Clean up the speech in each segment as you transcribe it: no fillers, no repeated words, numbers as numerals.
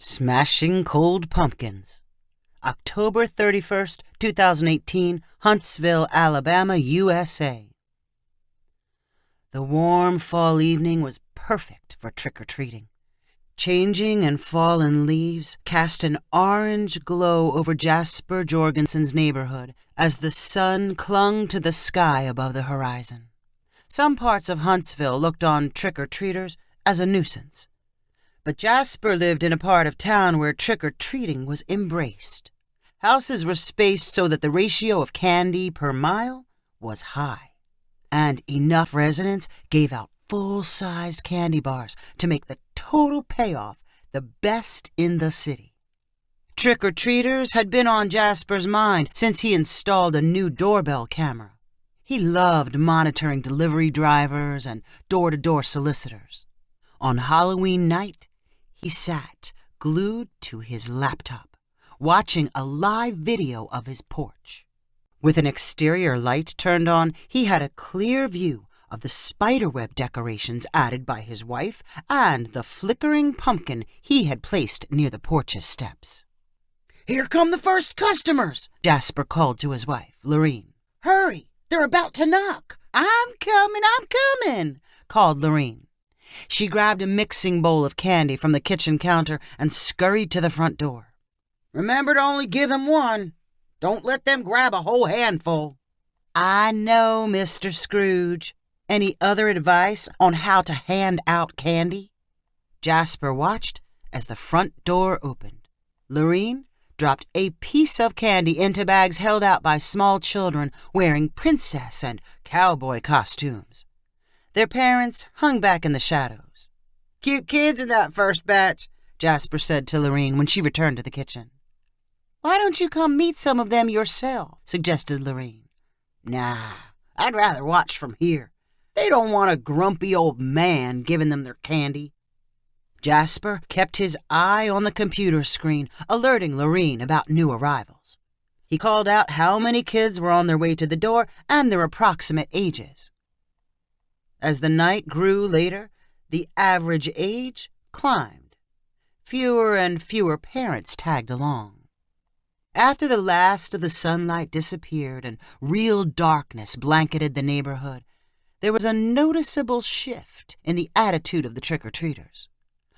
Smashing Cold Pumpkins. October 31st, 2018, Huntsville, Alabama, USA. The warm fall evening was perfect for trick-or-treating. Changing and fallen leaves cast an orange glow over Jasper Jorgensen's neighborhood as the sun clung to the sky above the horizon. Some parts of Huntsville looked on trick-or-treaters as a nuisance. But Jasper lived in a part of town where trick-or-treating was embraced. Houses were spaced so that the ratio of candy per mile was high, and enough residents gave out full-sized candy bars to make the total payoff the best in the city. Trick-or-treaters had been on Jasper's mind since he installed a new doorbell camera. He loved monitoring delivery drivers and door-to-door solicitors. On Halloween night, he sat glued to his laptop, watching a live video of his porch. With an exterior light turned on, he had a clear view of the spiderweb decorations added by his wife and the flickering pumpkin he had placed near the porch's steps. "Here come the first customers," Jasper called to his wife, Lorene. "Hurry, they're about to knock." I'm coming, called Lorene. She grabbed a mixing bowl of candy from the kitchen counter and scurried to the front door. "Remember to only give them one. Don't let them grab a whole handful." "I know, Mr. Scrooge. Any other advice on how to hand out candy?" Jasper watched as the front door opened. Lorene dropped a piece of candy into bags held out by small children wearing princess and cowboy costumes. Their parents hung back in the shadows. "Cute kids in that first batch," Jasper said to Lorene when she returned to the kitchen. "Why don't you come meet some of them yourself?" suggested Lorene. "Nah, I'd rather watch from here. They don't want a grumpy old man giving them their candy." Jasper kept his eye on the computer screen, alerting Lorene about new arrivals. He called out how many kids were on their way to the door and their approximate ages. As the night grew later, the average age climbed. Fewer and fewer parents tagged along. After the last of the sunlight disappeared and real darkness blanketed the neighborhood, there was a noticeable shift in the attitude of the trick-or-treaters.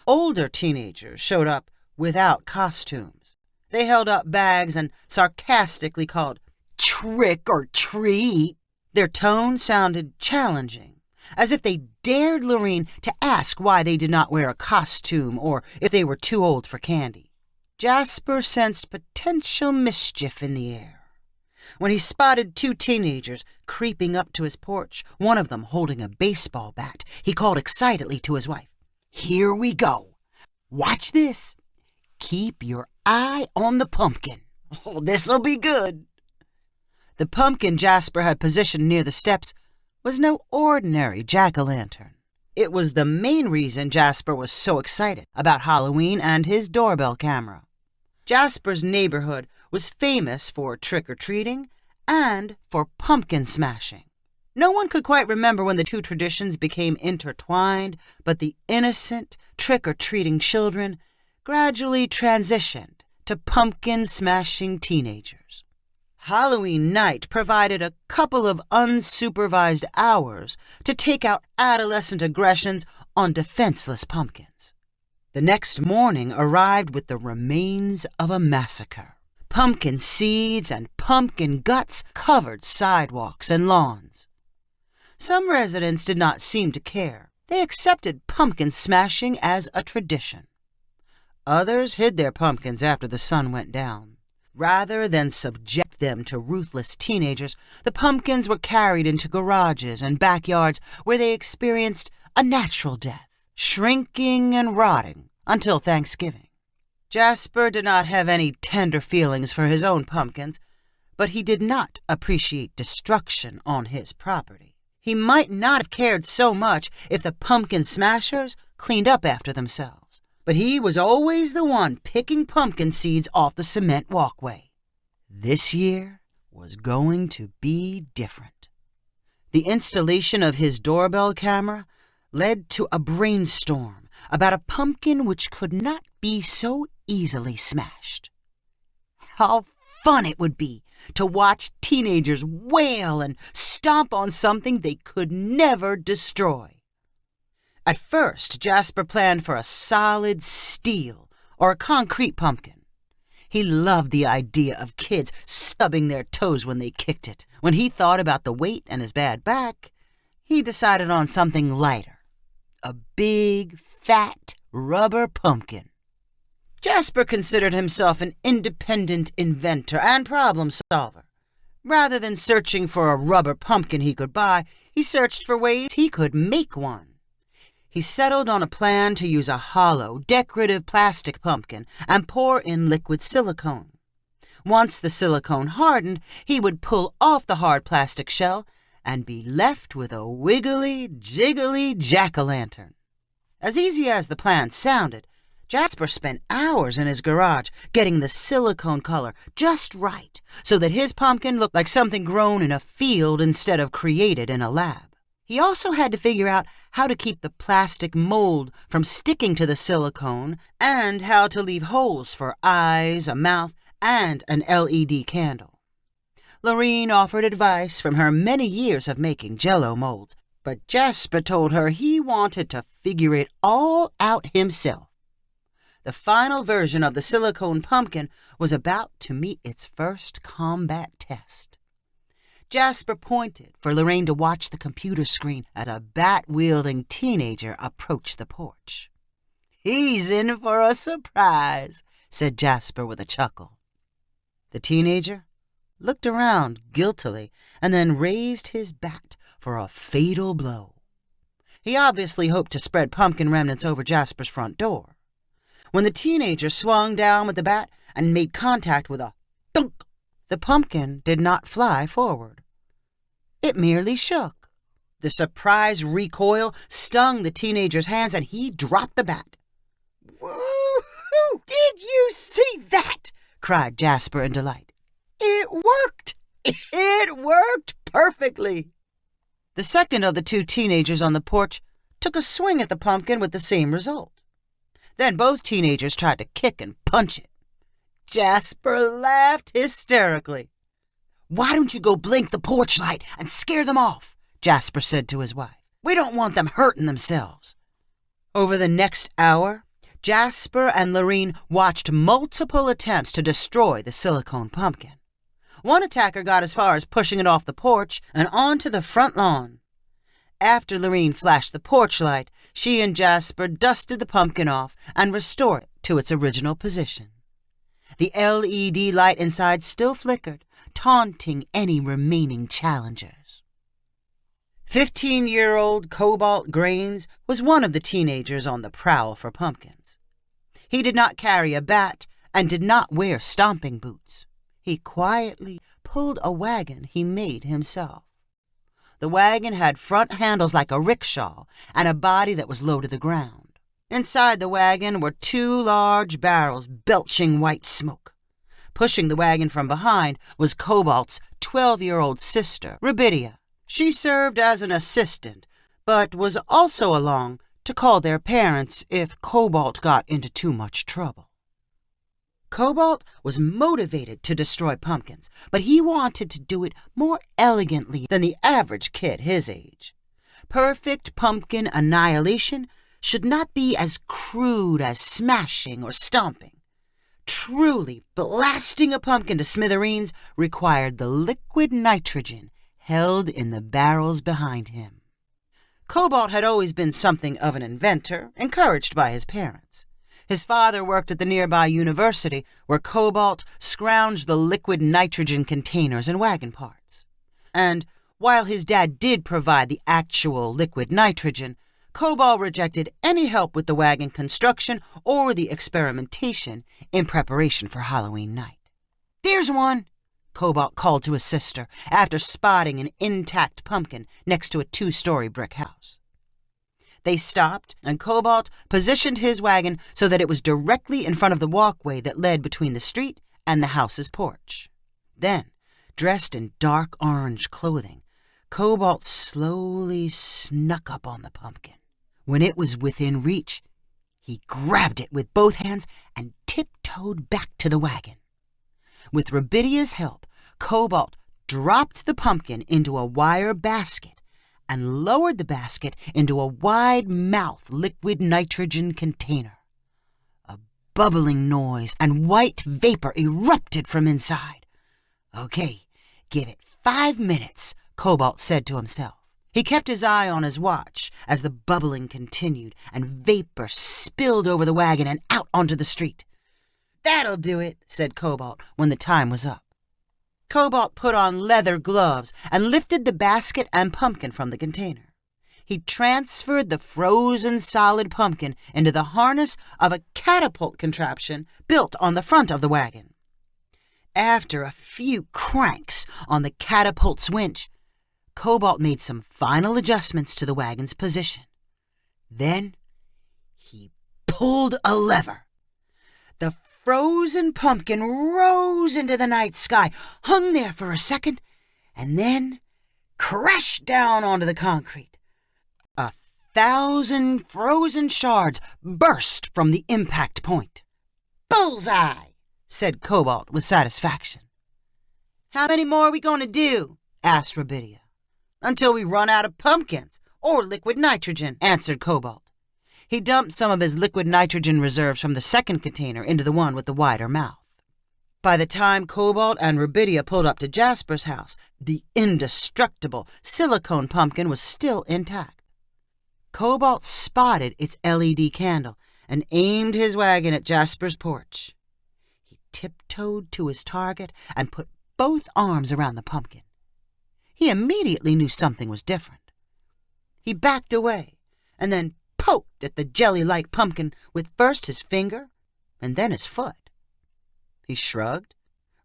Older teenagers showed up without costumes. They held up bags and sarcastically called "trick or treat." Their tone sounded challenging, as if they dared Lorene to ask why they did not wear a costume or if they were too old for candy. Jasper sensed potential mischief in the air. When he spotted two teenagers creeping up to his porch, one of them holding a baseball bat, he called excitedly to his wife, "Here we go. Watch this. Keep your eye on the pumpkin. Oh, this'll be good." The pumpkin Jasper had positioned near the steps was no ordinary jack-o'-lantern. It was the main reason Jasper was so excited about Halloween and his doorbell camera. Jasper's neighborhood was famous for trick-or-treating and for pumpkin smashing. No one could quite remember when the two traditions became intertwined, but the innocent, trick-or-treating children gradually transitioned to pumpkin-smashing teenagers. Halloween night provided a couple of unsupervised hours to take out adolescent aggressions on defenseless pumpkins. The next morning arrived with the remains of a massacre. Pumpkin seeds and pumpkin guts covered sidewalks and lawns. Some residents did not seem to care. They accepted pumpkin smashing as a tradition. Others hid their pumpkins after the sun went down. Rather than subject them to ruthless teenagers, the pumpkins were carried into garages and backyards where they experienced a natural death, shrinking and rotting until Thanksgiving. Jasper did not have any tender feelings for his own pumpkins, but he did not appreciate destruction on his property. He might not have cared so much if the pumpkin smashers cleaned up after themselves, but he was always the one picking pumpkin seeds off the cement walkway. This year was going to be different. The installation of his doorbell camera led to a brainstorm about a pumpkin which could not be so easily smashed. How fun it would be to watch teenagers wail and stomp on something they could never destroy. At first, Jasper planned for a solid steel or a concrete pumpkin. He loved the idea of kids stubbing their toes when they kicked it. When he thought about the weight and his bad back, he decided on something lighter. A big, fat, rubber pumpkin. Jasper considered himself an independent inventor and problem solver. Rather than searching for a rubber pumpkin he could buy, he searched for ways he could make one. He settled on a plan to use a hollow, decorative plastic pumpkin and pour in liquid silicone. Once the silicone hardened, he would pull off the hard plastic shell and be left with a wiggly, jiggly jack-o'-lantern. As easy as the plan sounded, Jasper spent hours in his garage getting the silicone color just right so that his pumpkin looked like something grown in a field instead of created in a lab. He also had to figure out how to keep the plastic mold from sticking to the silicone and how to leave holes for eyes, a mouth, and an LED candle. Lorene offered advice from her many years of making Jell-O molds, but Jasper told her he wanted to figure it all out himself. The final version of the silicone pumpkin was about to meet its first combat test. Jasper pointed for Lorene to watch the computer screen as a bat-wielding teenager approached the porch. "He's in for a surprise," said Jasper with a chuckle. The teenager looked around guiltily and then raised his bat for a fatal blow. He obviously hoped to spread pumpkin remnants over Jasper's front door. When the teenager swung down with the bat and made contact with a thunk, the pumpkin did not fly forward. It merely shook. The surprise recoil stung the teenager's hands and he dropped the bat. "Woo-hoo! Did you see that?" cried Jasper in delight. "It worked! It worked perfectly!" The second of the two teenagers on the porch took a swing at the pumpkin with the same result. Then both teenagers tried to kick and punch it. Jasper laughed hysterically. "Why don't you go blink the porch light and scare them off?" Jasper said to his wife. "We don't want them hurting themselves." Over the next hour, Jasper and Lorene watched multiple attempts to destroy the silicone pumpkin. One attacker got as far as pushing it off the porch and onto the front lawn. After Lorene flashed the porch light, she and Jasper dusted the pumpkin off and restored it to its original position. The LED light inside still flickered, taunting any remaining challengers. 15-year-old Cobalt Grains was one of the teenagers on the prowl for pumpkins. He did not carry a bat and did not wear stomping boots. He quietly pulled a wagon he made himself. The wagon had front handles like a rickshaw and a body that was low to the ground. Inside the wagon were two large barrels belching white smoke. Pushing the wagon from behind was Cobalt's 12-year-old sister, Rubidia. She served as an assistant, but was also along to call their parents if Cobalt got into too much trouble. Cobalt was motivated to destroy pumpkins, but he wanted to do it more elegantly than the average kid his age. Perfect pumpkin annihilation should not be as crude as smashing or stomping. Truly blasting a pumpkin to smithereens required the liquid nitrogen held in the barrels behind him. Cobalt had always been something of an inventor, encouraged by his parents. His father worked at the nearby university, where Cobalt scrounged the liquid nitrogen containers and wagon parts. And while his dad did provide the actual liquid nitrogen, Cobalt rejected any help with the wagon construction or the experimentation in preparation for Halloween night. "There's one," Cobalt called to his sister after spotting an intact pumpkin next to a 2-story brick house. They stopped, and Cobalt positioned his wagon so that it was directly in front of the walkway that led between the street and the house's porch. Then, dressed in dark orange clothing, Cobalt slowly snuck up on the pumpkin. When it was within reach, He grabbed it with both hands and tiptoed back to the wagon. With Rubidia's help, Cobalt dropped the pumpkin into a wire basket and lowered the basket into a wide-mouthed liquid nitrogen container. A bubbling noise and white vapor erupted from inside. "Okay, give it 5 minutes," Cobalt said to himself. He kept his eye on his watch as the bubbling continued and vapor spilled over the wagon and out onto the street. "That'll do it," said Cobalt when the time was up. Cobalt put on leather gloves and lifted the basket and pumpkin from the container. He transferred the frozen solid pumpkin into the harness of a catapult contraption built on the front of the wagon. After a few cranks on the catapult's winch, Cobalt made some final adjustments to the wagon's position. Then he pulled a lever. The frozen pumpkin rose into the night sky, hung there for a second, and then crashed down onto the concrete. 1,000 frozen shards burst from the impact point. "Bullseye," said Cobalt with satisfaction. "How many more are we going to do?" asked Rubidia. "Until we run out of pumpkins or liquid nitrogen," answered Cobalt. He dumped some of his liquid nitrogen reserves from the second container into the one with the wider mouth. By the time Cobalt and Rubidia pulled up to Jasper's house, the indestructible silicone pumpkin was still intact. Cobalt spotted its LED candle and aimed his wagon at Jasper's porch. He tiptoed to his target and put both arms around the pumpkin. He immediately knew something was different. He backed away and then poked at the jelly-like pumpkin with first his finger and then his foot. He shrugged,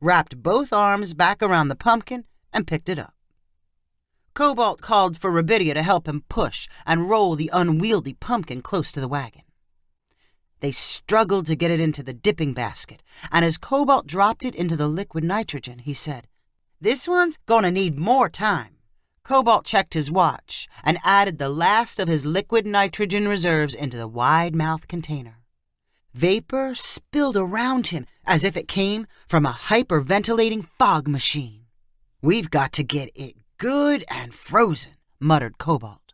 wrapped both arms back around the pumpkin, and picked it up. Cobalt called for Rubidia to help him push and roll the unwieldy pumpkin close to the wagon. They struggled to get it into the dipping basket, and as Cobalt dropped it into the liquid nitrogen, he said, "This one's gonna need more time." Cobalt checked his watch and added the last of his liquid nitrogen reserves into the wide-mouthed container. Vapor spilled around him as if it came from a hyperventilating fog machine. "We've got to get it good and frozen," muttered Cobalt.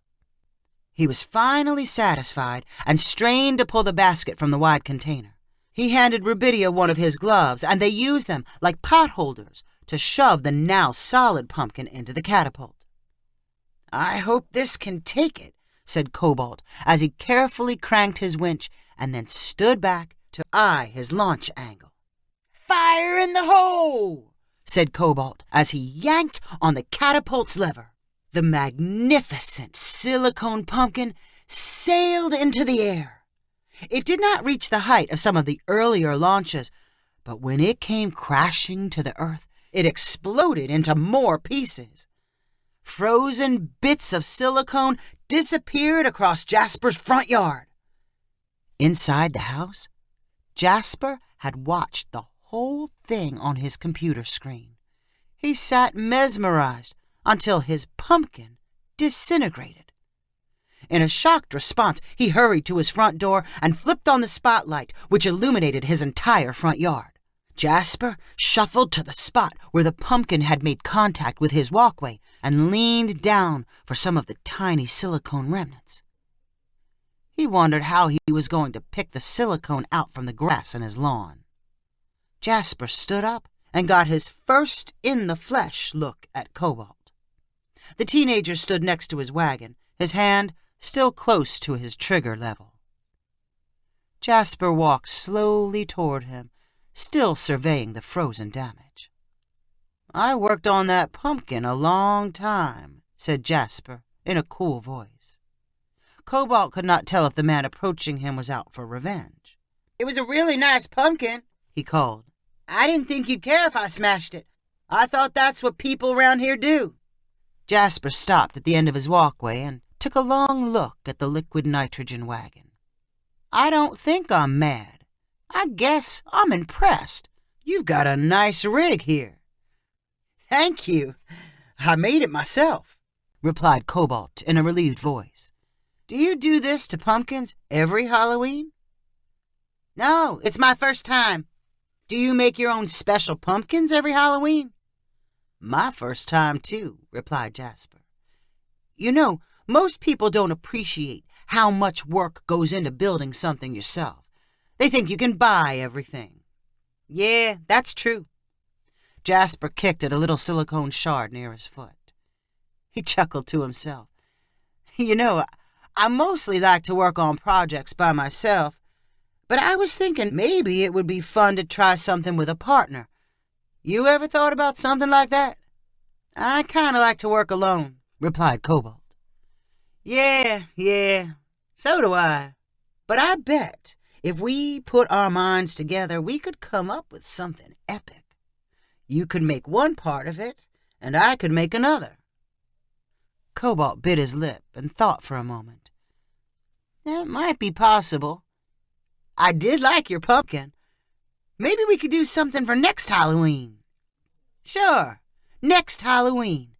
He was finally satisfied and strained to pull the basket from the wide container. He handed Rubidia one of his gloves, and they used them like pot holders to shove the now solid pumpkin into the catapult. "I hope this can take it," said Cobalt as he carefully cranked his winch and then stood back to eye his launch angle. "Fire in the hole!" said Cobalt as he yanked on the catapult's lever. The magnificent silicone pumpkin sailed into the air. It did not reach the height of some of the earlier launches, but when it came crashing to the earth, it exploded into more pieces. Frozen bits of silicone disappeared across Jasper's front yard. Inside the house, Jasper had watched the whole thing on his computer screen. He sat mesmerized until his pumpkin disintegrated. In a shocked response, he hurried to his front door and flipped on the spotlight, which illuminated his entire front yard. Jasper shuffled to the spot where the pumpkin had made contact with his walkway and leaned down for some of the tiny silicone remnants. He wondered how he was going to pick the silicone out from the grass in his lawn. Jasper stood up and got his first in-the-flesh look at Cobalt. The teenager stood next to his wagon, his hand still close to his trigger level. Jasper walked slowly toward him, still surveying the frozen damage. "I worked on that pumpkin a long time," said Jasper in a cool voice. Cobalt could not tell if the man approaching him was out for revenge. "It was a really nice pumpkin," he called. "I didn't think you'd care if I smashed it. I thought that's what people around here do." Jasper stopped at the end of his walkway and took a long look at the liquid nitrogen wagon. "I don't think I'm mad. I guess I'm impressed. You've got a nice rig here." "Thank you. I made it myself," replied Cobalt in a relieved voice. "Do you do this to pumpkins every Halloween?" No, it's my first time. Do you make your own special pumpkins every Halloween? My first time, too, replied Jasper. You know, most people don't appreciate how much work goes into building something yourself. They think you can buy everything. Yeah, that's true. Jasper kicked at a little silicone shard near his foot. He chuckled to himself. You know, I mostly like to work on projects by myself, but I was thinking maybe it would be fun to try something with a partner. You ever thought about something like that? I kind of like to work alone, replied Cobalt. Yeah, so do I. But I bet if we put our minds together, we could come up with something epic. You could make one part of it, and I could make another. Cobalt bit his lip and thought for a moment. It might be possible. I did like your pumpkin. Maybe we could do something for next Halloween. Sure, next Halloween.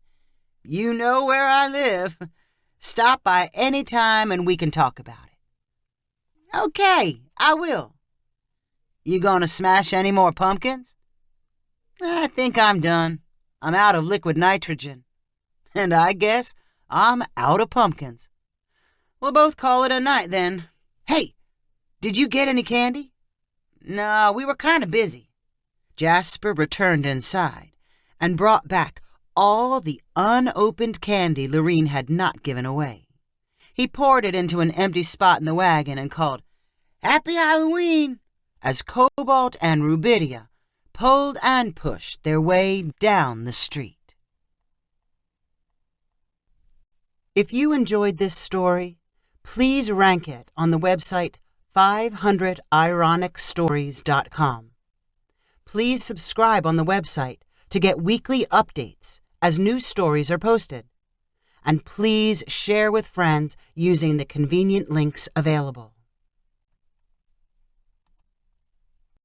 You know where I live. Stop by any time and we can talk about it. Okay, I will. You gonna smash any more pumpkins? I think I'm done. I'm out of liquid nitrogen. And I guess I'm out of pumpkins. We'll both call it a night then. Hey, did you get any candy? No, we were kind of busy. Jasper returned inside and brought back all the unopened candy Lorene had not given away. He poured it into an empty spot in the wagon and called, "Happy Halloween!" as Cobalt and Rubidia pulled and pushed their way down the street. If you enjoyed this story, please rank it on the website 500ironicstories.com. Please subscribe on the website to get weekly updates as new stories are posted. And please share with friends using the convenient links available.